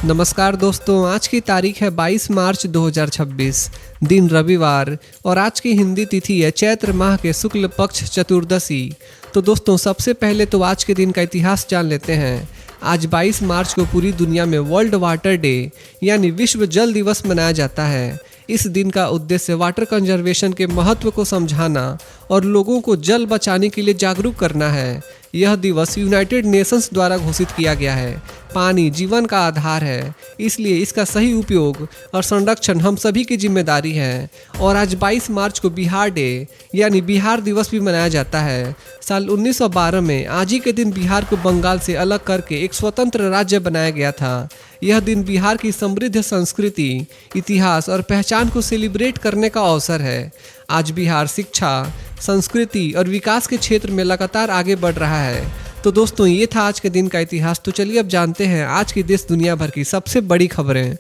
नमस्कार दोस्तों, आज की तारीख है 22 मार्च 2026, दिन रविवार और आज की हिंदी तिथि है चैत्र माह के शुक्ल पक्ष चतुर्दशी। तो दोस्तों, सबसे पहले तो आज के दिन का इतिहास जान लेते हैं। आज 22 मार्च को पूरी दुनिया में वर्ल्ड वाटर डे यानी विश्व जल दिवस मनाया जाता है। इस दिन का उद्देश्य वाटर कंजर्वेशन के महत्व को समझाना और लोगों को जल बचाने के लिए जागरूक करना है। यह दिवस यूनाइटेड नेशंस द्वारा घोषित किया गया है। पानी जीवन का आधार है, इसलिए इसका सही उपयोग और संरक्षण हम सभी की जिम्मेदारी है। और आज 22 मार्च को बिहार डे यानी बिहार दिवस भी मनाया जाता है। साल 1912 में आज ही के दिन बिहार को बंगाल से अलग करके एक स्वतंत्र राज्य बनाया गया था। यह दिन बिहार की समृद्ध संस्कृति, इतिहास और पहचान को सेलिब्रेट करने का अवसर है। आज बिहार शिक्षा, संस्कृति और विकास के क्षेत्र में लगातार आगे बढ़ रहा है। तो दोस्तों, ये था आज के दिन का इतिहास। तो चलिए अब जानते हैं आज की देश दुनिया भर की सबसे बड़ी खबरें।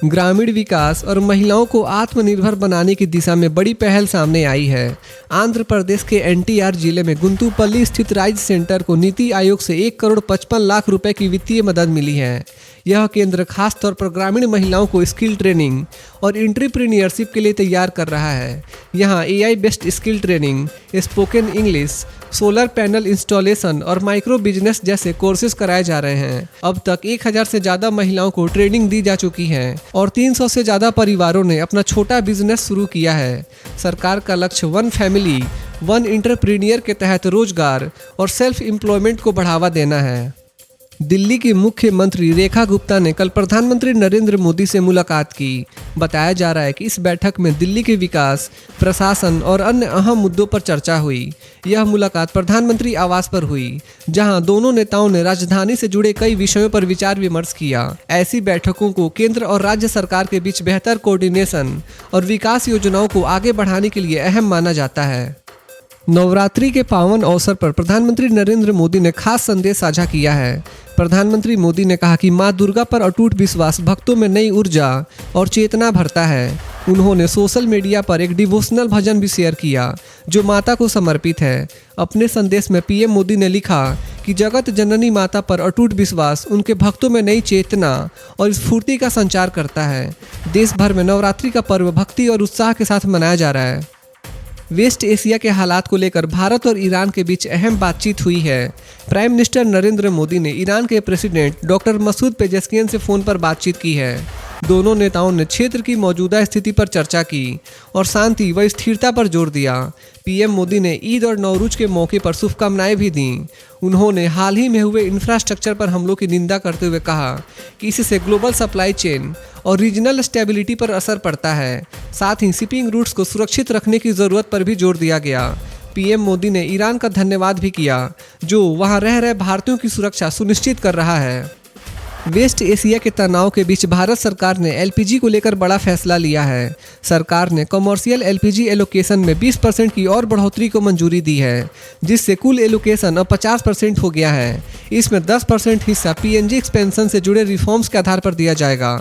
ग्रामीण विकास और महिलाओं को आत्मनिर्भर बनाने की दिशा में बड़ी पहल सामने आई है। आंध्र प्रदेश के एनटीआर जिले में गुंतुपल्ली स्थित राइज सेंटर को नीति आयोग से 1,55,00,000 रुपए की वित्तीय मदद मिली है। यह केंद्र खास तौर पर ग्रामीण महिलाओं को स्किल ट्रेनिंग और एंटरप्रेन्योरशिप के लिए तैयार कर रहा है। यहाँ AI based skill training, spoken English, solar panel installation और माइक्रो बिजनेस जैसे कोर्सेज कराए जा रहे हैं। अब तक 1000 से ज़्यादा महिलाओं को ट्रेनिंग दी जा चुकी है और 300 से ज़्यादा परिवारों ने अपना छोटा बिजनेस शुरू किया है। सरकार का लक्ष्य वन फैमिली वन एंटरप्रेन्योर के तहत रोजगार और सेल्फ एम्प्लॉयमेंट को बढ़ावा देना है। दिल्ली की मुख्यमंत्री रेखा गुप्ता ने कल प्रधानमंत्री नरेंद्र मोदी से मुलाकात की। बताया जा रहा है कि इस बैठक में दिल्ली के विकास, प्रशासन और अन्य अहम मुद्दों पर चर्चा हुई। यह मुलाकात प्रधानमंत्री आवास पर हुई, जहां दोनों नेताओं ने राजधानी से जुड़े कई विषयों पर विचार विमर्श किया। ऐसी बैठकों को केंद्र और राज्य सरकार के बीच बेहतर कोऑर्डिनेशन और विकास योजनाओं को आगे बढ़ाने के लिए अहम माना जाता है। नवरात्रि के पावन अवसर पर प्रधानमंत्री नरेंद्र मोदी ने खास संदेश साझा किया है। प्रधानमंत्री मोदी ने कहा कि मां दुर्गा पर अटूट विश्वास भक्तों में नई ऊर्जा और चेतना भरता है। उन्होंने सोशल मीडिया पर एक डिवोशनल भजन भी शेयर किया जो माता को समर्पित है। अपने संदेश में पीएम मोदी ने लिखा कि जगत जननी माता पर अटूट विश्वास उनके भक्तों में नई चेतना और स्फूर्ति का संचार करता है। देश भर में नवरात्रि का पर्व भक्ति और उत्साह के साथ मनाया जा रहा है। वेस्ट एशिया के हालात को लेकर भारत और ईरान के बीच अहम बातचीत हुई है। प्राइम मिनिस्टर नरेंद्र मोदी ने ईरान के प्रेसिडेंट डॉक्टर मसूद पेजेस्कियन से फ़ोन पर बातचीत की है। दोनों नेताओं ने क्षेत्र की मौजूदा स्थिति पर चर्चा की और शांति व स्थिरता पर जोर दिया। पीएम मोदी ने ईद और नौरूज के मौके पर शुभकामनाएं भी दीं। उन्होंने हाल ही में हुए इंफ्रास्ट्रक्चर पर हमलों की निंदा करते हुए कहा कि इससे ग्लोबल सप्लाई चेन और रीजनल स्टेबिलिटी पर असर पड़ता है। साथ ही शिपिंग रूट्स को सुरक्षित रखने की ज़रूरत पर भी जोर दिया गया। पीएम मोदी ने ईरान का धन्यवाद भी किया, जो वहां रह रहे भारतीयों की सुरक्षा सुनिश्चित कर रहा है। वेस्ट एशिया के तनाव के बीच भारत सरकार ने एलपीजी को लेकर बड़ा फैसला लिया है। सरकार ने कमर्शियल एलपीजी एलोकेशन में 20% की और बढ़ोतरी को मंजूरी दी है, जिससे कुल एलोकेशन अब 50% हो गया है। इसमें 10% हिस्सा पीएनजी एक्सपेंशन से जुड़े रिफॉर्म्स के आधार पर दिया जाएगा।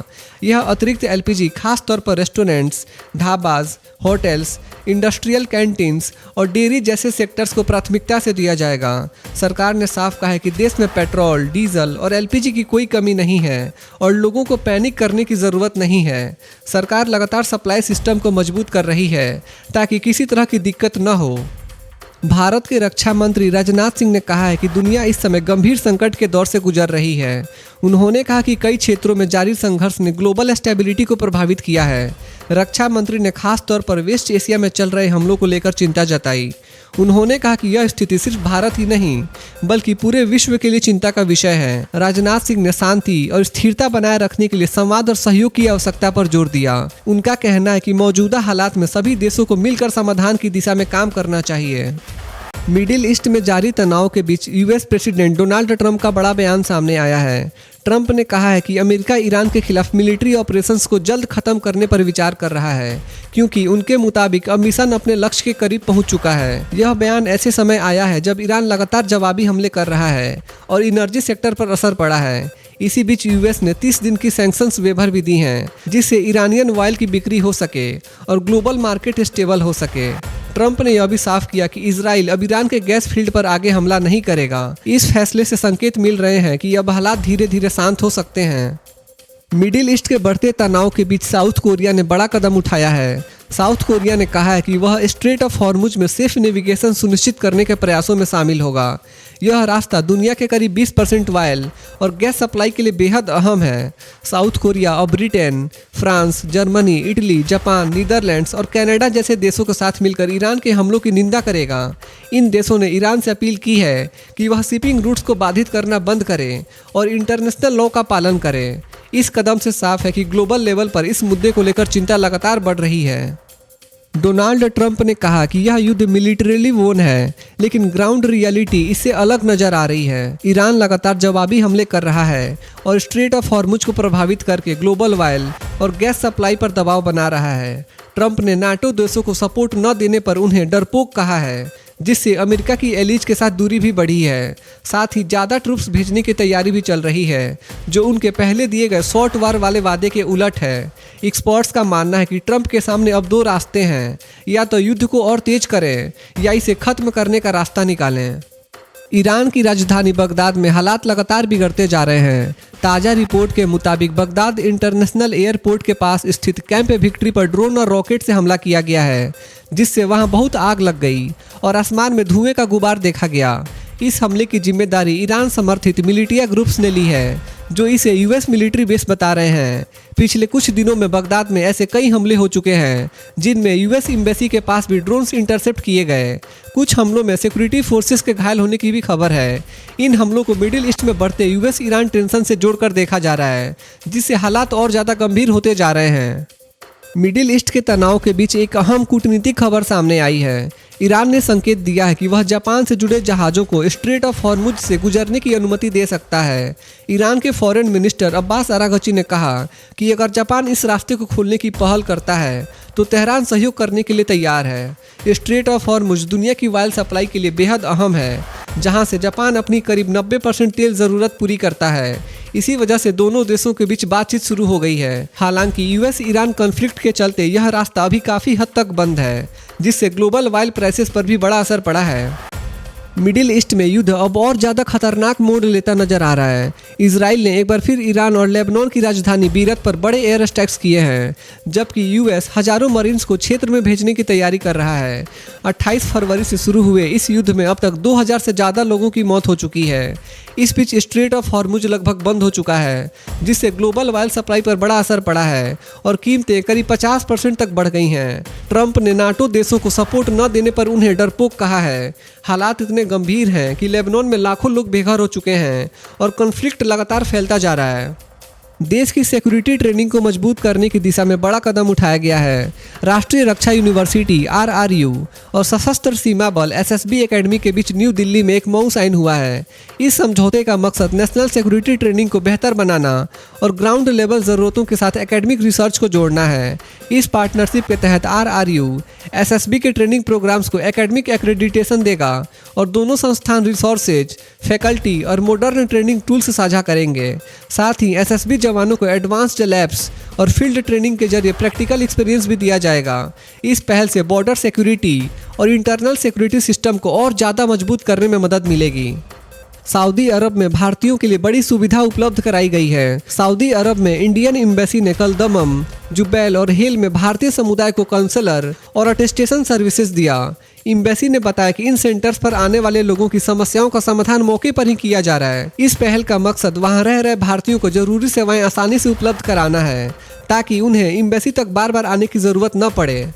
यह अतिरिक्त एलपीजी खास तौर पर restaurants, dhabas, hotels, industrial canteens और डेयरी जैसे सेक्टर्स को प्राथमिकता से दिया जाएगा। सरकार ने साफ कहा है कि देश में पेट्रोल, डीजल और एलपीजी की कोई कमी नहीं है और लोगों को पैनिक करने की ज़रूरत नहीं है। सरकार लगातार सप्लाई सिस्टम को मजबूत कर रही है ताकि किसी तरह की दिक्कत न हो। भारत के रक्षा मंत्री राजनाथ सिंह ने कहा है कि दुनिया इस समय गंभीर संकट के दौर से गुजर रही है। उन्होंने कहा कि कई क्षेत्रों में जारी संघर्ष ने ग्लोबल स्टेबिलिटी को प्रभावित किया है। रक्षा मंत्री ने खास तौर पर वेस्ट एशिया में चल रहे हमलों को लेकर चिंता जताई। उन्होंने कहा कि यह स्थिति सिर्फ भारत ही नहीं बल्कि पूरे विश्व के लिए चिंता का विषय है। राजनाथ सिंह ने शांति और स्थिरता बनाए रखने के लिए संवाद और सहयोग की आवश्यकता पर जोर दिया। उनका कहना है कि मौजूदा हालात में सभी देशों को मिलकर समाधान की दिशा में काम करना चाहिए। मिडिल ईस्ट में जारी तनाव के बीच यूएस प्रेसिडेंट डोनाल्ड ट्रंप का बड़ा बयान सामने आया है। ट्रंप ने कहा है कि अमेरिका ईरान के खिलाफ मिलिट्री ऑपरेशंस को जल्द खत्म करने पर विचार कर रहा है, क्योंकि उनके मुताबिक अब मिशन अपने लक्ष्य के करीब पहुंच चुका है। यह बयान ऐसे समय आया है जब ईरान लगातार जवाबी हमले कर रहा है और एनर्जी सेक्टर पर असर पड़ा है। इसी बीच यूएस ने 30 दिन की सैंक्शंस वेवर भी दी हैं, जिससे ईरानियन ऑयल की बिक्री हो सके और ग्लोबल मार्केट स्टेबल हो सके। ट्रंप ने यह भी साफ किया कि इजराइल अब ईरान के गैस फील्ड पर आगे हमला नहीं करेगा। इस फैसले से संकेत मिल रहे हैं कि अब हालात धीरे धीरे शांत हो सकते हैं। मिडिल ईस्ट के बढ़ते तनाव के बीच साउथ कोरिया ने बड़ा कदम उठाया है। साउथ कोरिया ने कहा है कि वह स्ट्रेट ऑफ हॉर्मुज में सेफ नेविगेशन सुनिश्चित करने के प्रयासों में शामिल होगा। यह रास्ता दुनिया के करीब 20% ऑयल और गैस सप्लाई के लिए बेहद अहम है। साउथ कोरिया और Britain, France, Germany, Italy, Japan, Netherlands और कनाडा जैसे देशों के साथ मिलकर ईरान के हमलों की निंदा करेगा। इन देशों ने ईरान से अपील की है कि वह शिपिंग रूट्स को बाधित करना बंद करे और इंटरनेशनल लॉ का पालन करे। इस कदम से साफ है कि ग्लोबल लेवल पर इस मुद्दे को लेकर चिंता लगातार बढ़ रही है। डोनाल्ड ट्रंप ने कहा कि यह युद्ध मिलिटरीली वोन है, लेकिन ग्राउंड रियलिटी इससे अलग नजर आ रही है। ईरान लगातार जवाबी हमले कर रहा है और स्ट्रेट ऑफ हॉर्मुज को प्रभावित करके ग्लोबल ऑयल और गैस सप्लाई पर दबाव बना रहा है। ट्रंप ने नाटो देशों को सपोर्ट न देने पर उन्हें डरपोक कहा है, जिससे अमेरिका की एलिज के साथ दूरी भी बढ़ी है। साथ ही ज़्यादा ट्रूप्स भेजने की तैयारी भी चल रही है, जो उनके पहले दिए गए शॉर्ट वार वाले वादे के उलट है। एक्सपर्ट्स का मानना है कि ट्रंप के सामने अब दो रास्ते हैं, या तो युद्ध को और तेज करें या इसे खत्म करने का रास्ता निकालें। ईरान की राजधानी बगदाद में हालात लगातार बिगड़ते जा रहे हैं। ताज़ा रिपोर्ट के मुताबिक बगदाद इंटरनेशनल एयरपोर्ट के पास स्थित कैंप विक्ट्री पर ड्रोन और रॉकेट से हमला किया गया है, जिससे वहां बहुत आग लग गई और आसमान में धुएं का गुबार देखा गया। इस हमले की जिम्मेदारी ईरान समर्थित मिलिटिया ग्रुप्स ने ली है, जो इसे यूएस मिलिट्री बेस बता रहे हैं। पिछले कुछ दिनों में बगदाद में ऐसे कई हमले हो चुके हैं, जिनमें यूएस एम्बेसी के पास भी ड्रोन्स इंटरसेप्ट किए गए। कुछ हमलों में सिक्योरिटी फोर्सेस के घायल होने की भी खबर है। इन हमलों को मिडिल ईस्ट में बढ़ते यूएस ईरान टेंशन से जोड़कर देखा जा रहा है, जिससे हालात और ज़्यादा गंभीर होते जा रहे हैं। मिडिल ईस्ट के तनाव के बीच एक अहम कूटनीतिक खबर सामने आई है। ईरान ने संकेत दिया है कि वह जापान से जुड़े जहाज़ों को स्ट्रेट ऑफ हॉर्मुज से गुजरने की अनुमति दे सकता है। ईरान के फॉरेन मिनिस्टर अब्बास अरागची ने कहा कि अगर जापान इस रास्ते को खोलने की पहल करता है तो तेहरान सहयोग करने के लिए तैयार है। स्ट्रेट ऑफ हॉर्मुज दुनिया की ऑयल सप्लाई के लिए बेहद अहम है, जहां से जापान अपनी करीब 90% तेल ज़रूरत पूरी करता है। इसी वजह से दोनों देशों के बीच बातचीत शुरू हो गई है। हालांकि यूएस ईरान कॉन्फ्लिक्ट के चलते यह रास्ता अभी काफ़ी हद तक बंद है, जिससे ग्लोबल ऑयल प्राइसेस पर भी बड़ा असर पड़ा है। मिडिल ईस्ट में युद्ध अब और ज़्यादा खतरनाक मोड़ लेता नजर आ रहा है। इजराइल ने एक बार फिर ईरान और लेबनान की राजधानी बीरत पर बड़े एयर स्ट्राइक्स किए हैं, जबकि यूएस हजारों मरीन्स को क्षेत्र में भेजने की तैयारी कर रहा है। 28 फरवरी से शुरू हुए इस युद्ध में अब तक 2000 से ज़्यादा लोगों की मौत हो चुकी है। इस बीच स्ट्रेट ऑफ हॉर्मुज लगभग बंद हो चुका है, जिससे ग्लोबल ऑयल सप्लाई पर बड़ा असर पड़ा है और कीमतें करीब 50% तक बढ़ गई हैं। ट्रंप ने नाटो देशों को सपोर्ट न देने पर उन्हें डरपोक कहा है। हालात इतने गंभीर हैं कि लेबनान में लाखों लोग बेघर हो चुके हैं और कॉन्फ्लिक्ट लगातार फैलता जा रहा है। देश की सिक्योरिटी ट्रेनिंग को मजबूत करने की दिशा में बड़ा कदम उठाया गया है। राष्ट्रीय रक्षा यूनिवर्सिटी (RRU) और सशस्त्र सीमा बल (SSB) एकेडमी के बीच न्यू दिल्ली में एक मऊ साइन हुआ है। इस समझौते का मकसद नेशनल सिक्योरिटी ट्रेनिंग को बेहतर बनाना और ग्राउंड लेवल ज़रूरतों के साथ एकेडमिक रिसर्च को जोड़ना है। इस पार्टनरशिप के तहत RRU SSB के ट्रेनिंग प्रोग्राम्स को एकेडमिक एक्रेडिटेशन देगा और दोनों संस्थान रिसोर्सेज, फैकल्टी और मॉडर्न ट्रेनिंग टूल्स साझा करेंगे। साथ ही SSB जवानों को एडवांस्ड लैब्स और फील्ड ट्रेनिंग के जरिए प्रैक्टिकल एक्सपीरियंस भी दिया जाएगा। इस पहल से बॉर्डर सिक्योरिटी और इंटरनल सिक्योरिटी सिस्टम को और ज़्यादा मजबूत करने में मदद मिलेगी। सऊदी अरब में भारतीयों के लिए बड़ी सुविधा उपलब्ध कराई गई है। सऊदी अरब में इंडियन एम्बेसी ने कल दमम, जुबैल और हेल में भारतीय समुदाय को काउंसलर और अटेस्टेशन सर्विसेज दिया। एम्बेसी ने बताया कि इन सेंटर्स पर आने वाले लोगों की समस्याओं का समाधान मौके पर ही किया जा रहा है। इस पहल का मकसद वहां रह रहे भारतीयों को जरूरी सेवाएं आसानी से उपलब्ध कराना है, ताकि उन्हें एम्बेसी तक बार बार आने की जरूरत न पड़े।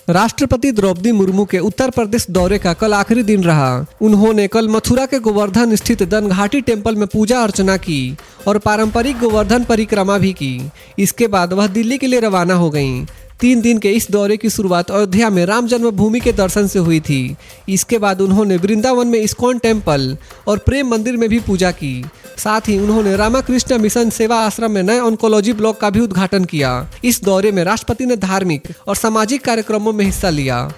राष्ट्रपति द्रौपदी मुर्मू के उत्तर प्रदेश दौरे का कल आखिरी दिन रहा। उन्होंने कल मथुरा के गोवर्धन स्थित दनघाटी टेम्पल में पूजा अर्चना की और पारंपरिक गोवर्धन परिक्रमा भी की। इसके बाद वह दिल्ली के लिए रवाना हो गईं। 3 दिन के इस दौरे की शुरुआत अयोध्या में राम जन्मभूमि के दर्शन से हुई थी। इसके बाद उन्होंने वृंदावन में इस्कॉन टेम्पल और प्रेम मंदिर में भी पूजा की। साथ ही उन्होंने रामाकृष्ण मिशन सेवा आश्रम में नए ऑन्कोलॉजी ब्लॉक का भी उद्घाटन किया। इस दौरे में राष्ट्रपति ने धार्मिक और सामाजिक कार्यक्रमों में हिस्सा लिया।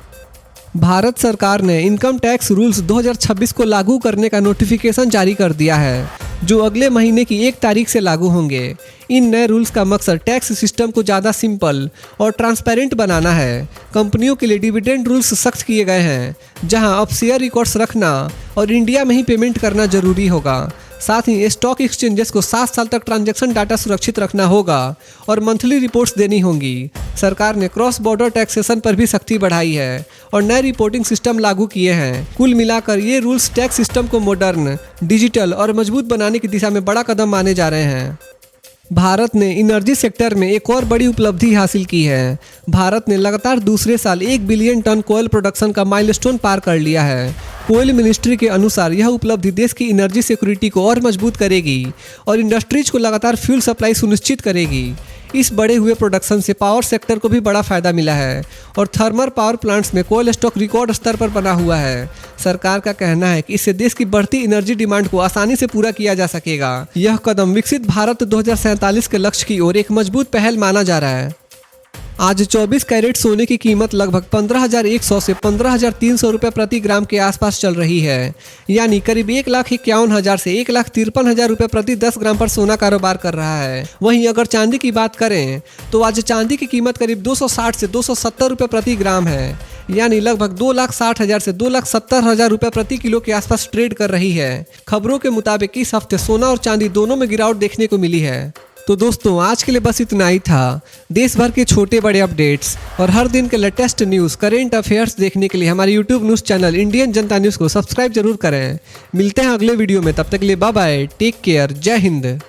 भारत सरकार ने इनकम टैक्स रूल्स 2026 को लागू करने का नोटिफिकेशन जारी कर दिया है, जो अगले महीने की 1 तारीख से लागू होंगे। इन नए रूल्स का मकसद टैक्स सिस्टम को ज़्यादा सिंपल और ट्रांसपेरेंट बनाना है। कंपनियों के लिए डिविडेंड रूल्स सख्त किए गए हैं, जहां अब शेयर रिकॉर्ड्स रखना और इंडिया में ही पेमेंट करना जरूरी होगा। साथ ही स्टॉक एक्सचेंजेस को 7 साल तक ट्रांजैक्शन डाटा सुरक्षित रखना होगा और मंथली रिपोर्ट्स देनी होंगी। सरकार ने क्रॉस बॉर्डर टैक्सेशन पर भी सख्ती बढ़ाई है और नए रिपोर्टिंग सिस्टम लागू किए हैं। कुल मिलाकर ये रूल्स टैक्स सिस्टम को मॉडर्न, डिजिटल और मजबूत बनाने की दिशा में बड़ा कदम माने जा रहे हैं। भारत ने एनर्जी सेक्टर में एक और बड़ी उपलब्धि हासिल की है। भारत ने लगातार दूसरे साल 1 बिलियन टन कोयल प्रोडक्शन का माइलस्टोन पार कर लिया है। कोयल मिनिस्ट्री के अनुसार यह उपलब्धि देश की एनर्जी सिक्योरिटी को और मजबूत करेगी और इंडस्ट्रीज को लगातार फ्यूल सप्लाई सुनिश्चित करेगी। इस बढ़े हुए प्रोडक्शन से पावर सेक्टर को भी बड़ा फायदा मिला है और थर्मल पावर प्लांट्स में कोयल स्टॉक रिकॉर्ड स्तर पर बना हुआ है। सरकार का कहना है कि इससे देश की बढ़ती एनर्जी डिमांड को आसानी से पूरा किया जा सकेगा। यह कदम विकसित भारत 2047 के लक्ष्य की ओर एक मजबूत पहल माना जा रहा है। आज 24 कैरेट सोने की कीमत लगभग 15,100 से 15,300 रुपये प्रति ग्राम के आसपास चल रही है, यानी करीब 1,51,000 से 1,53,000 रुपये प्रति 10 ग्राम पर सोना कारोबार कर रहा है। वहीं अगर चांदी की बात करें तो आज चांदी की कीमत करीब 260 से 270 रुपये प्रति ग्राम है, यानी लगभग 2,60,000 से 2,70,000 रुपये प्रति किलो के आसपास ट्रेड कर रही है। खबरों के मुताबिक इस हफ्ते सोना और चांदी दोनों में गिरावट देखने को मिली है। तो दोस्तों आज के लिए बस इतना ही था। देश भर के छोटे बड़े अपडेट्स और हर दिन के लेटेस्ट न्यूज़, करेंट अफेयर्स देखने के लिए हमारे यूट्यूब न्यूज़ चैनल इंडियन जनता न्यूज़ को सब्सक्राइब जरूर करें। मिलते हैं अगले वीडियो में, तब तक के लिए बाय बाय, टेक केयर, जय हिंद।